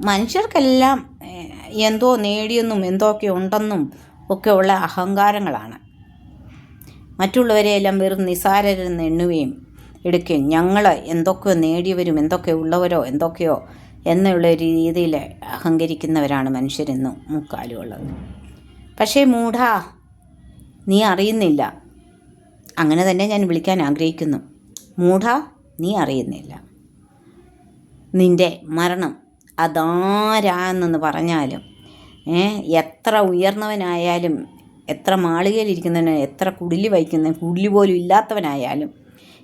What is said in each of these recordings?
മനുഷ്യർക്കെല്ലാം എന്തോ നേടിയെന്നും എന്തൊക്കെ ഉണ്ടെന്നും ഒക്കെയുള്ള അഹങ്കാരങ്ങളാണ്. മറ്റുള്ളവരെയെല്ലാം വെറും നിസാരരെന്ന് എണ്ണുകയും എടുക്കുകയും ഞങ്ങൾ എന്തൊക്കെയോ നേടിയവരും എന്തൊക്കെ ഉള്ളവരോ എന്തൊക്കെയോ എന്നുള്ള ഒരു രീതിയിൽ അഹങ്കരിക്കുന്നവരാണ് മനുഷ്യരെന്നും മുക്കാലുമുള്ളത്. പക്ഷേ മൂഢാ, നീ അറിയുന്നില്ല. അങ്ങനെ തന്നെ ഞാൻ വിളിക്കാൻ ആഗ്രഹിക്കുന്നു. മൂഢാ, നീ അറിയുന്നില്ല. നിൻ്റെ മരണം അതാരാണെന്ന് പറഞ്ഞാലും എത്ര ഉയർന്നവനായാലും, എത്ര മാളികയിലിരിക്കുന്നവന്, എത്ര കുടില് വഹിക്കുന്ന കുടില് പോലും ഇല്ലാത്തവനായാലും,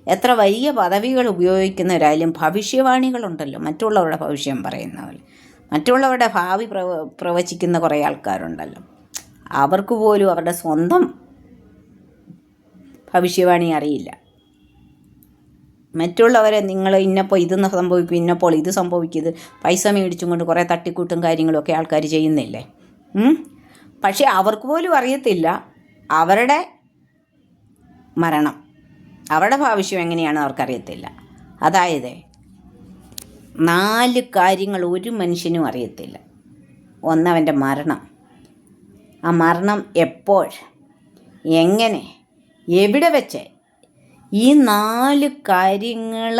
എത്ര വലിയ പദവികൾ ഉപയോഗിക്കുന്നവരായാലും ഭവിഷ്യവാണികളുണ്ടല്ലോ, മറ്റുള്ളവരുടെ ഭവിഷ്യം പറയുന്നവർ, മറ്റുള്ളവരുടെ ഭാവി പ്രവചിക്കുന്ന കുറേ ആൾക്കാരുണ്ടല്ലോ. അവർക്ക് പോലും അവരുടെ സ്വന്തം ഭവിഷ്യവാണി അറിയില്ല. മറ്റുള്ളവരെ നിങ്ങൾ ഇന്നപ്പോൾ ഇതെന്ന് സംഭവിക്കും, ഇന്നപ്പോൾ ഇത് സംഭവിക്കും, ഇത് പൈസ മേടിച്ചും കൊണ്ട് കുറേ തട്ടിക്കൂട്ടും കാര്യങ്ങളൊക്കെ ആൾക്കാർ ചെയ്യുന്നില്ലേ. പക്ഷേ അവർക്ക് പോലും അറിയത്തില്ല അവരുടെ മരണം, അവരുടെ ഭവിഷ്യം എങ്ങനെയാണ് അവർക്കറിയത്തില്ല. അതായത് 4 കാര്യങ്ങൾ ഒരു മനുഷ്യനും അറിയത്തില്ല. ഒന്ന്, അവൻ്റെ മരണം. ആ മരണം എപ്പോൾ, എങ്ങനെ, എവിടെ വെച്ച്, ഈ 4 കാര്യങ്ങൾ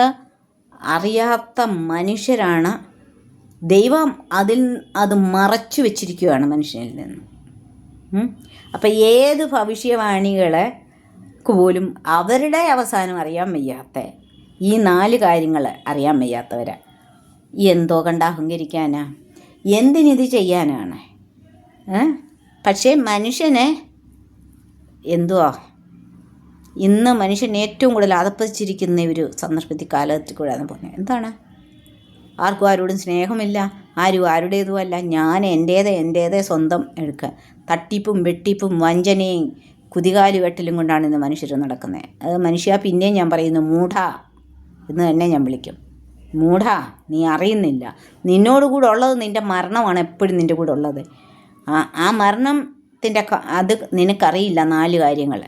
അറിയാത്ത മനുഷ്യരാണ്. ദൈവം അത് മറച്ചു വെച്ചിരിക്കുകയാണ് മനുഷ്യനിൽ നിന്ന്. അപ്പം ഏത് ഭവിഷ്യവാണികൾക്ക് പോലും അവരുടെ അവസാനം അറിയാൻ വയ്യാത്ത ഈ 4 കാര്യങ്ങൾ അറിയാൻ വയ്യാത്തവരാ. എന്തോ കണ്ട് അഹങ്കരിക്കാനാ, എന്തിനിത് ചെയ്യാനാണ്? പക്ഷേ മനുഷ്യനെ എന്തുവാ ഇന്ന് മനുഷ്യൻ ഏറ്റവും കൂടുതൽ അതപ്പതിച്ചിരിക്കുന്ന ഒരു സന്ദർഭത്തിൽ കാലത്തിൽ കൂടെയാണ് പോകുന്നത്. എന്താണ്? ആർക്കും ആരോടും സ്നേഹമില്ല, ആരും ആരുടേതുമല്ല. ഞാൻ എൻ്റേതേ സ്വന്തം എടുക്കുക. തട്ടിപ്പും വെട്ടിപ്പും വഞ്ചനയും കുതികാല് വെട്ടലും കൊണ്ടാണ് ഇന്ന് മനുഷ്യർ നടക്കുന്നത്. അത് മനുഷ്യ, പിന്നെയും ഞാൻ പറയുന്നു, മൂഢാ എന്ന് തന്നെ ഞാൻ വിളിക്കും. മൂഢാ, നീ അറിയുന്നില്ല. നിന്നോട് കൂടെ ഉള്ളത് നിൻ്റെ മരണമാണ് എപ്പോഴും നിൻ്റെ കൂടെ ഉള്ളത്. ആ മരണത്തിൻ്റെ അത് നിനക്കറിയില്ല. 4 കാര്യങ്ങൾ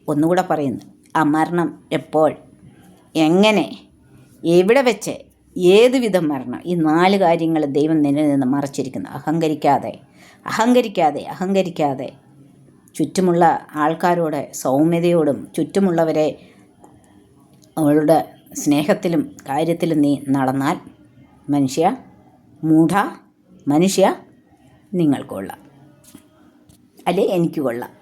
ഒന്നുകൂടെ പറയുന്നു. ആ മരണം എപ്പോൾ, എങ്ങനെ, എവിടെ വെച്ച്, ഏത് വിധം മരണം, ഈ 4 കാര്യങ്ങൾ ദൈവം നിന്നിൽ നിന്ന് മറച്ചിരിക്കുന്നു. അഹങ്കരിക്കാതെ ചുറ്റുമുള്ള ആൾക്കാരോട് സൗമ്യതയോടും ചുറ്റുമുള്ളവരെ അവളുടെ സ്നേഹത്തിലും കാര്യത്തിലും നീ നടന്നാൽ മനുഷ്യ നിങ്ങൾക്ക് കൊള്ളാം, അല്ലേ എനിക്ക് കൊള്ളാം.